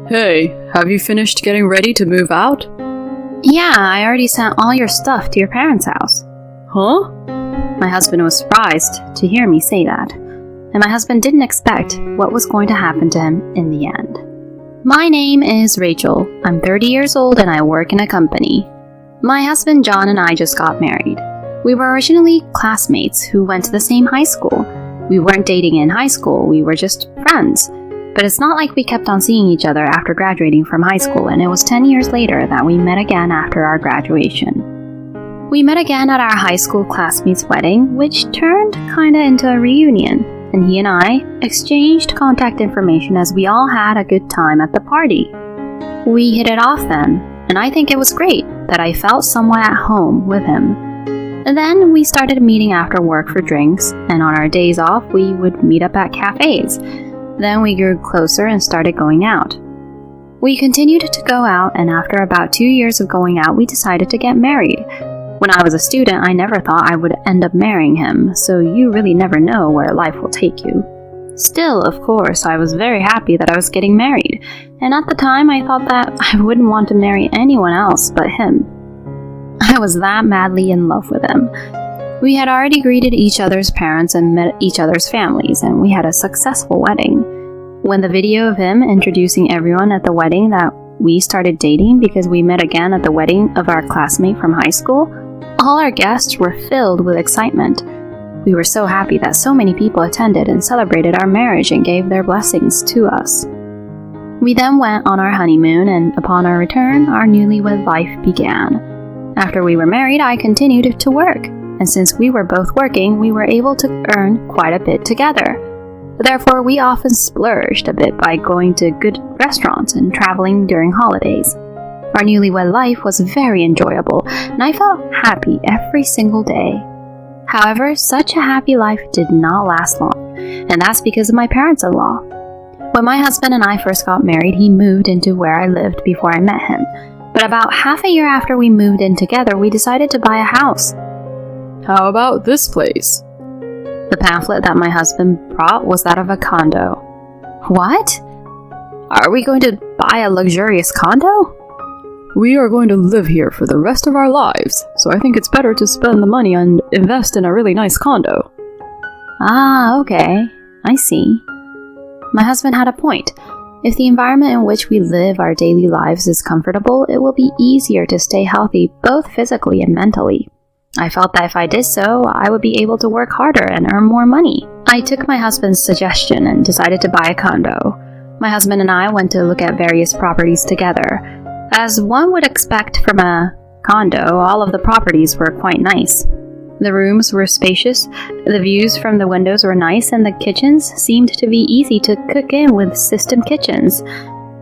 Hey, have you finished getting ready to move out? Yeah, I already sent all your stuff to your parents' house. Huh? My husband was surprised to hear me say that, and my husband didn't expect what was going to happen to him in the end. My name is Rachel. I'm 30 years old and I work in a company. My husband John and I just got married. We were originally classmates who went to the same high school. We weren't dating in high school, we were just friends. But it's not like we kept on seeing each other after graduating from high school, and it was 10 years later that we met again after our graduation. We met again at our high school classmates' wedding, which turned kinda into a reunion, and he and I exchanged contact information as we all had a good time at the party. We hit it off then, and I think it was great that I felt somewhat at home with him. And then we started meeting after work for drinks, and on our days off we would meet up at cafes. Then we grew closer and started going out. We continued to go out, and after about 2 years of going out, we decided to get married. When I was a student, I never thought I would end up marrying him, so you really never know where life will take you. Still, of course, I was very happy that I was getting married, and at the time I thought that I wouldn't want to marry anyone else but him. I was that madly in love with him. We had already greeted each other's parents and met each other's families, and we had a successful wedding. When the video of him introducing everyone at the wedding that we started dating because we met again at the wedding of our classmate from high school, all our guests were filled with excitement. We were so happy that so many people attended and celebrated our marriage and gave their blessings to us. We then went on our honeymoon, and upon our return, our newlywed life began. After we were married, I continued to work. And since we were both working, we were able to earn quite a bit together. Therefore, we often splurged a bit by going to good restaurants and traveling during holidays. Our newlywed life was very enjoyable, and I felt happy every single day. However, such a happy life did not last long, and that's because of my parents-in-law. When my husband and I first got married, he moved into where I lived before I met him. But about half a year after we moved in together, we decided to buy a house. How about this place? The pamphlet that my husband brought was that of a condo. What? Are we going to buy a luxurious condo? We are going to live here for the rest of our lives, so I think it's better to spend the money and invest in a really nice condo. Ah, okay. I see. My husband had a point. If the environment in which we live our daily lives is comfortable, it will be easier to stay healthy both physically and mentally. I felt that if I did so, I would be able to work harder and earn more money. I took my husband's suggestion and decided to buy a condo. My husband and I went to look at various properties together. As one would expect from a condo, all of the properties were quite nice. The rooms were spacious, the views from the windows were nice, and the kitchens seemed to be easy to cook in with system kitchens.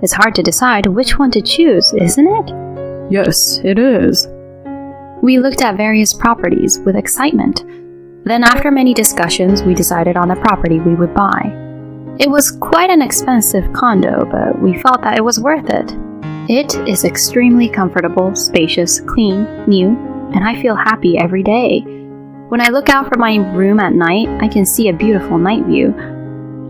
It's hard to decide which one to choose, isn't it? Yes, it is. We looked at various properties with excitement. Then after many discussions, we decided on the property we would buy. It was quite an expensive condo, but we felt that it was worth it. It is extremely comfortable, spacious, clean, new, and I feel happy every day. When I look out from my room at night, I can see a beautiful night view.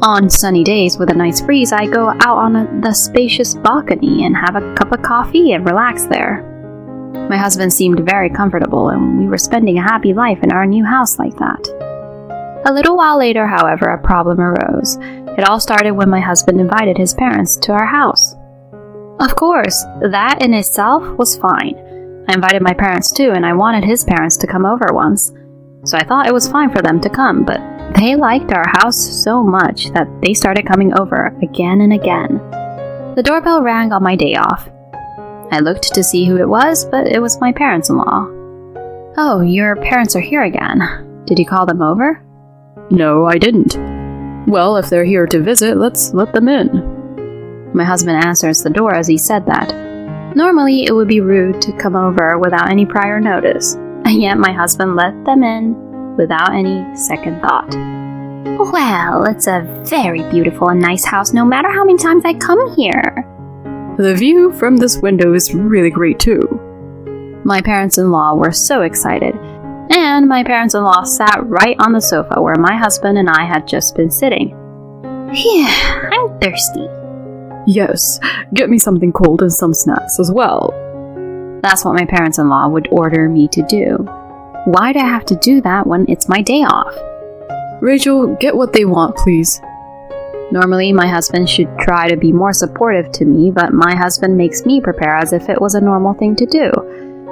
On sunny days with a nice breeze, I go out on the spacious balcony and have a cup of coffee and relax there. My husband seemed very comfortable, and we were spending a happy life in our new house like that. A little while later, however, a problem arose. It all started when my husband invited his parents to our house. Of course, that in itself was fine. I invited my parents too, and I wanted his parents to come over once. So I thought it was fine for them to come, but they liked our house so much that they started coming over again and again. The doorbell rang on my day off. I looked to see who it was, but it was my parents-in-law. Oh, your parents are here again. Did you call them over? No, I didn't. Well, if they're here to visit, let's let them in. My husband answers the door as he said that. Normally, it would be rude to come over without any prior notice, and yet my husband let them in without any second thought. Well, it's a very beautiful and nice house no matter how many times I come here. The view from this window is really great too. My parents-in-law were so excited, and my parents-in-law sat right on the sofa where my husband and I had just been sitting. Phew, I'm thirsty. Yes, get me something cold and some snacks as well. That's what my parents-in-law would order me to do. Why do I have to do that when it's my day off? Rachel, get what they want, please. Normally, my husband should try to be more supportive to me, but my husband makes me prepare as if it was a normal thing to do.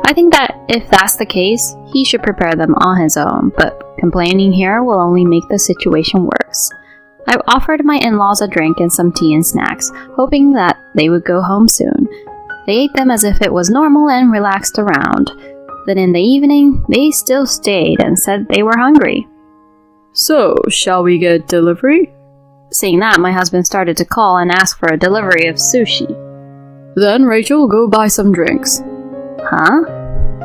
I think that if that's the case, he should prepare them on his own, but complaining here will only make the situation worse. I offered my in-laws a drink and some tea and snacks, hoping that they would go home soon. They ate them as if it was normal and relaxed around. Then in the evening, they still stayed and said they were hungry. So, shall we get delivery? Saying that, my husband started to call and ask for a delivery of sushi. Then, Rachel, go buy some drinks. Huh?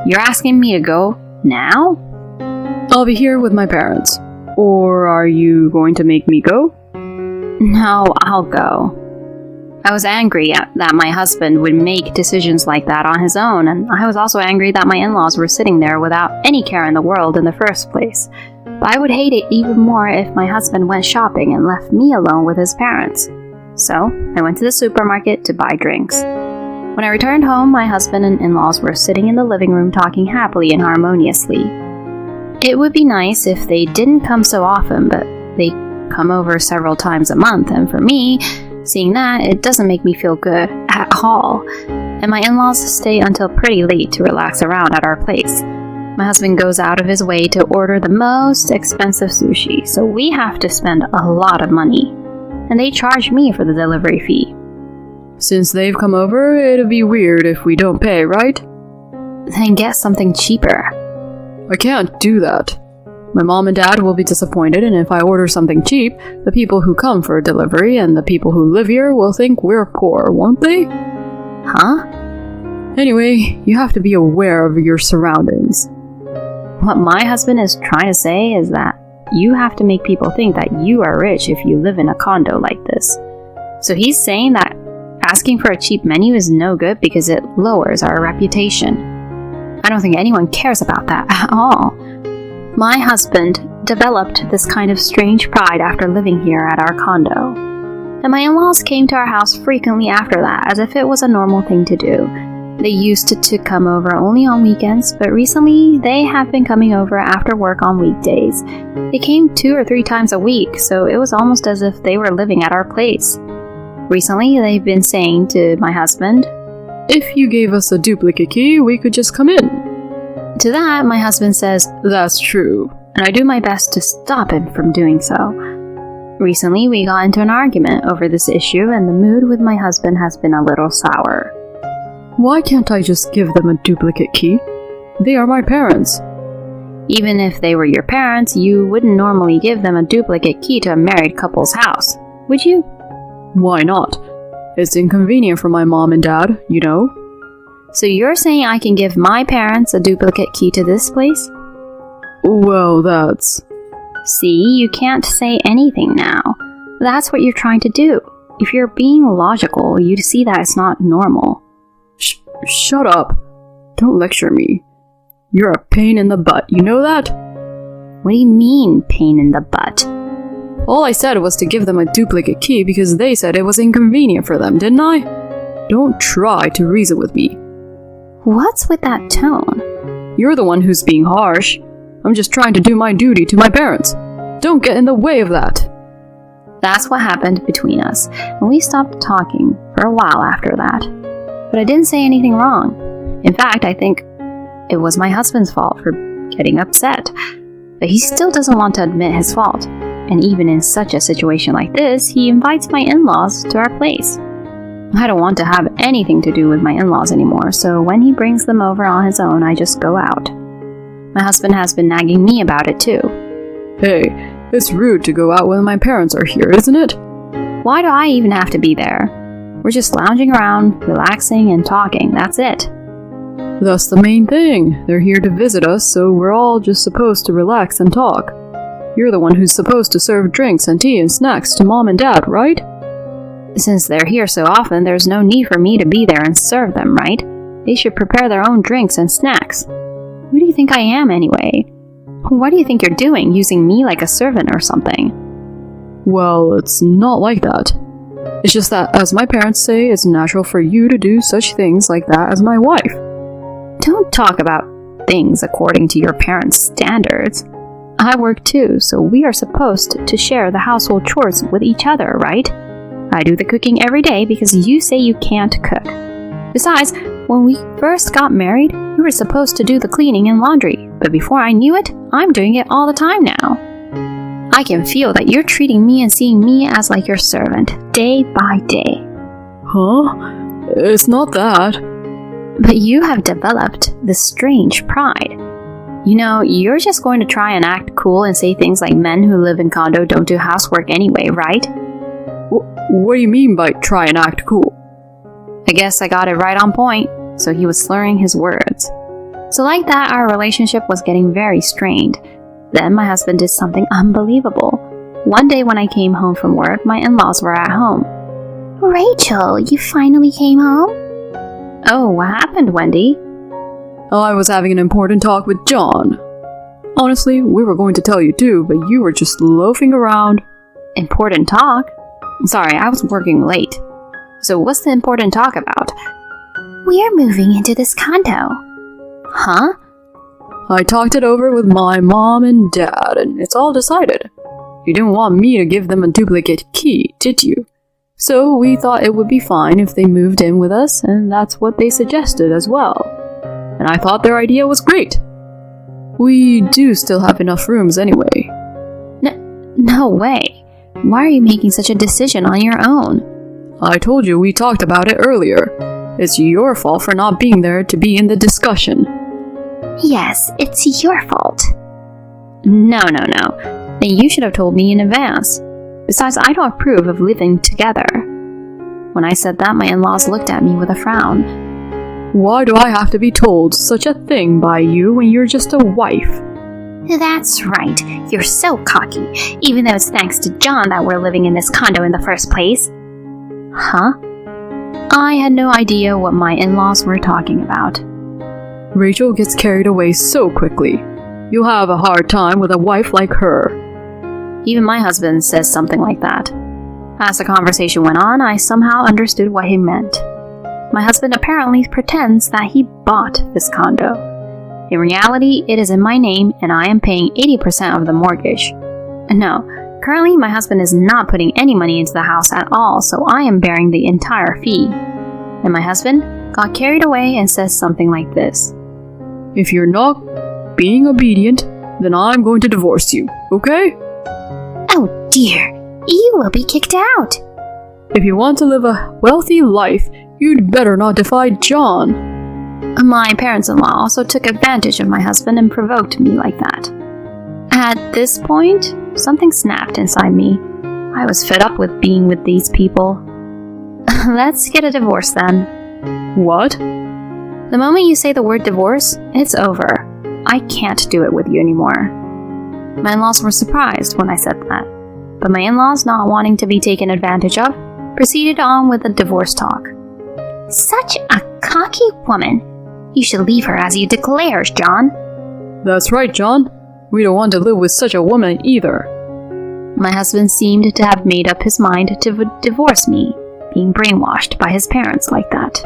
You're asking me to go now? I'll be here with my parents. Or are you going to make me go? No, I'll go. I was angry that my husband would make decisions like that on his own, and I was also angry that my in-laws were sitting there without any care in the world in the first place. But I would hate it even more if my husband went shopping and left me alone with his parents. So, I went to the supermarket to buy drinks. When I returned home, my husband and in-laws were sitting in the living room talking happily and harmoniously. It would be nice if they didn't come so often, but they come over several times a month, and for me, seeing that, it doesn't make me feel good at all. And my in-laws stay until pretty late to relax around at our place. My husband goes out of his way to order the most expensive sushi, so we have to spend a lot of money. And they charge me for the delivery fee. Since they've come over, it'd be weird if we don't pay, right? Then get something cheaper. I can't do that. My mom and dad will be disappointed, and if I order something cheap, the people who come for a delivery and the people who live here will think we're poor, won't they? Huh? Anyway, you have to be aware of your surroundings. What my husband is trying to say is that you have to make people think that you are rich if you live in a condo like this. So he's saying that asking for a cheap menu is no good because it lowers our reputation. I don't think anyone cares about that at all. My husband developed this kind of strange pride after living here at our condo. And my in-laws came to our house frequently after that, as if it was a normal thing to do. They used to come over only on weekends, but recently they have been coming over after work on weekdays. They came 2 or 3 times a week, so it was almost as if they were living at our place. Recently, they've been saying to my husband, "If you gave us a duplicate key, we could just come in." To that, my husband says, "That's true." And I do my best to stop him from doing so. Recently, we got into an argument over this issue, and the mood with my husband has been a little sour. Why can't I just give them a duplicate key? They are my parents. Even if they were your parents, you wouldn't normally give them a duplicate key to a married couple's house, would you? Why not? It's inconvenient for my mom and dad, you know. So you're saying I can give my parents a duplicate key to this place? Well, that's... See, you can't say anything now. That's what you're trying to do. If you're being logical, you'd see that it's not normal. Shut up. Don't lecture me. You're a pain in the butt, you know that? What do you mean, pain in the butt? All I said was to give them a duplicate key because they said it was inconvenient for them, didn't I? Don't try to reason with me. What's with that tone? You're the one who's being harsh. I'm just trying to do my duty to my parents. Don't get in the way of that. That's what happened between us, and we stopped talking for a while after that. But I didn't say anything wrong. In fact, I think it was my husband's fault for getting upset. But he still doesn't want to admit his fault. And even in such a situation like this, he invites my in-laws to our place. I don't want to have anything to do with my in-laws anymore, so when he brings them over on his own, I just go out. My husband has been nagging me about it too. Hey, it's rude to go out when my parents are here, isn't it? Why do I even have to be there? We're just lounging around, relaxing and talking, that's it. That's the main thing. They're here to visit us, so we're all just supposed to relax and talk. You're the one who's supposed to serve drinks and tea and snacks to mom and dad, right? Since they're here so often, there's no need for me to be there and serve them, right? They should prepare their own drinks and snacks. Who do you think I am, anyway? What do you think you're doing, using me like a servant or something? Well, it's not like that. It's just that, as my parents say, it's natural for you to do such things like that as my wife. Don't talk about things according to your parents' standards. I work too, so we are supposed to share the household chores with each other, right? I do the cooking every day because you say you can't cook. Besides, when we first got married, you were supposed to do the cleaning and laundry, but before I knew it, I'm doing it all the time now. I can feel that you're treating me and seeing me as like your servant, day by day. Huh? It's not that. But you have developed this strange pride. You know, you're just going to try and act cool and say things like men who live in condo don't do housework anyway, right? What do you mean by try and act cool? I guess I got it right on point, so he was slurring his words. So like that, our relationship was getting very strained. Then my husband did something unbelievable. One day when I came home from work, my in-laws were at home. Rachel, you finally came home? Oh, what happened, Wendy? I was having an important talk with John. Honestly, we were going to tell you too, but you were just loafing around. Important talk? Sorry, I was working late. So what's the important talk about? We're moving into this condo. Huh? I talked it over with my mom and dad, and it's all decided. You didn't want me to give them a duplicate key, did you? So we thought it would be fine if they moved in with us, and that's what they suggested as well. And I thought their idea was great. We do still have enough rooms anyway. No way. Why are you making such a decision on your own? I told you we talked about it earlier. It's your fault for not being there to be in the discussion. Yes, it's your fault. No. Then you should have told me in advance. Besides, I don't approve of living together. When I said that, my in-laws looked at me with a frown. Why do I have to be told such a thing by you when you're just a wife? That's right. You're so cocky, even though it's thanks to John that we're living in this condo in the first place. Huh? I had no idea what my in-laws were talking about. Rachel gets carried away so quickly. You'll have a hard time with a wife like her. Even my husband says something like that. As the conversation went on, I somehow understood what he meant. My husband apparently pretends that he bought this condo. In reality, it is in my name and I am paying 80% of the mortgage. No, currently my husband is not putting any money into the house at all, so I am bearing the entire fee. And my husband got carried away and says something like this. If you're not being obedient, then I'm going to divorce you, okay? Oh dear, you will be kicked out. If you want to live a wealthy life, you'd better not defy John. My parents-in-law also took advantage of my husband and provoked me like that. At this point, something snapped inside me. I was fed up with being with these people. Let's get a divorce then. What? The moment you say the word divorce, it's over. I can't do it with you anymore. My in-laws were surprised when I said that, but my in-laws, not wanting to be taken advantage of, proceeded on with the divorce talk. Such a cocky woman. You should leave her as you declared, John. That's right, John. We don't want to live with such a woman either. My husband seemed to have made up his mind to divorce me, being brainwashed by his parents like that.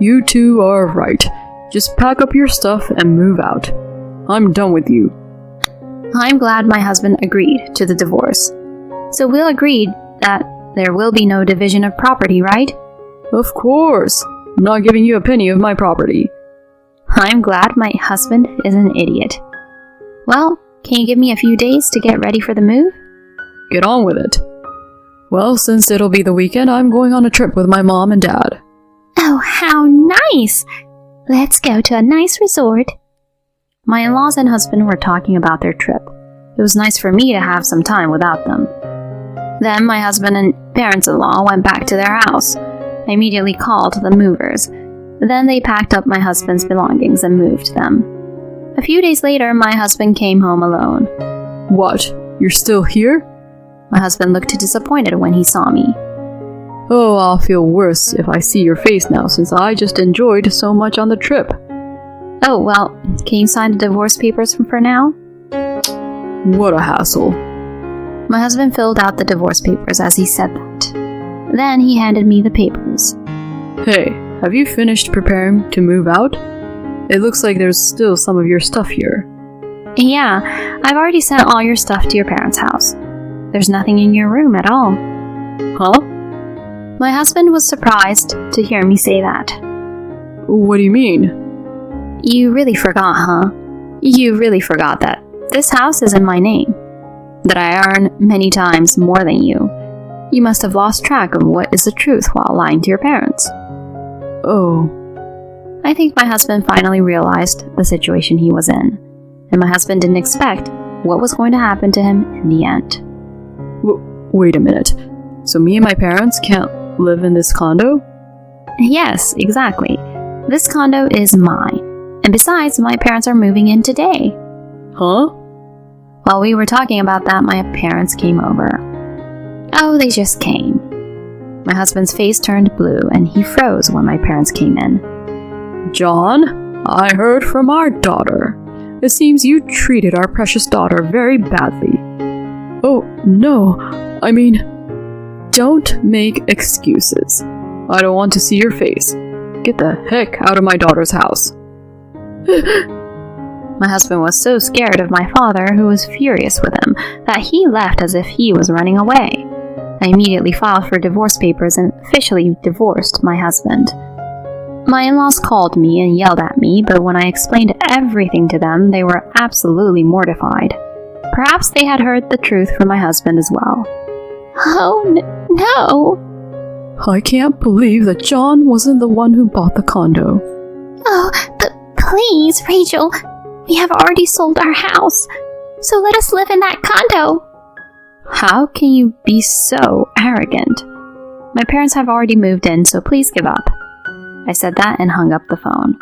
You two are right. Just pack up your stuff and move out. I'm done with you. I'm glad my husband agreed to the divorce. So we'll agree that there will be no division of property, right? Of course. I'm not giving you a penny of my property. I'm glad my husband is an idiot. Well, can you give me a few days to get ready for the move? Get on with it. Well, since it'll be the weekend, I'm going on a trip with my mom and dad. Oh, how nice! Let's go to a nice resort. My in-laws and husband were talking about their trip. It was nice for me to have some time without them. Then my husband and parents-in-law went back to their house. I immediately called the movers. Then they packed up my husband's belongings and moved them. A few days later, my husband came home alone. What? You're still here? My husband looked disappointed when he saw me. Oh, I'll feel worse if I see your face now, since I just enjoyed so much on the trip. Oh, well, can you sign the divorce papers for now? What a hassle. My husband filled out the divorce papers as he said that. Then he handed me the papers. Hey, have you finished preparing to move out? It looks like there's still some of your stuff here. Yeah, I've already sent all your stuff to your parents' house. There's nothing in your room at all. Huh? My husband was surprised to hear me say that. What do you mean? You really forgot, huh? You really forgot that this house is in my name. That I earn many times more than you. You must have lost track of what is the truth while lying to your parents. Oh. I think my husband finally realized the situation he was in. And my husband didn't expect what was going to happen to him in the end. Wait a minute. So me and my parents can't live in this condo? Yes, exactly. This condo is mine. And besides, my parents are moving in today. Huh? While we were talking about that, my parents came over. Oh, they just came. My husband's face turned blue and he froze when my parents came in. John, I heard from our daughter. It seems you treated our precious daughter very badly. Oh, no. I mean, don't make excuses. I don't want to see your face. Get the heck out of my daughter's house. My husband was so scared of my father, who was furious with him, that he left as if he was running away. I immediately filed for divorce papers and officially divorced my husband. My in-laws called me and yelled at me, but when I explained everything to them, they were absolutely mortified. Perhaps they had heard the truth from my husband as well. Oh, no! I can't believe that John wasn't the one who bought the condo. Oh, but please, Rachel, we have already sold our house, so let us live in that condo. How can you be so arrogant? My parents have already moved in, so please give up. I said that and hung up the phone.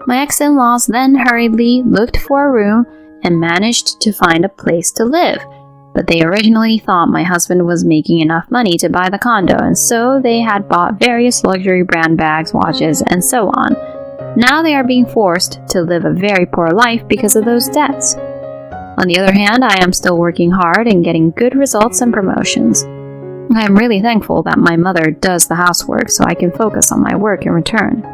My ex-in-laws then hurriedly looked for a room and managed to find a place to live, but they originally thought my husband was making enough money to buy the condo, and so they had bought various luxury brand bags, watches, and so on. Now they are being forced to live a very poor life because of those debts. On the other hand, I am still working hard and getting good results and promotions. I am really thankful that my mother does the housework so I can focus on my work in return.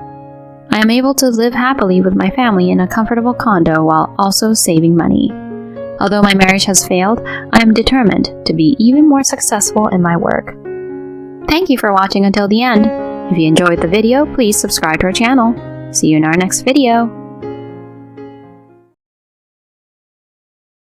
I am able to live happily with my family in a comfortable condo while also saving money. Although my marriage has failed, I am determined to be even more successful in my work. Thank you for watching until the end. If you enjoyed the video, please subscribe to our channel. See you in our next video.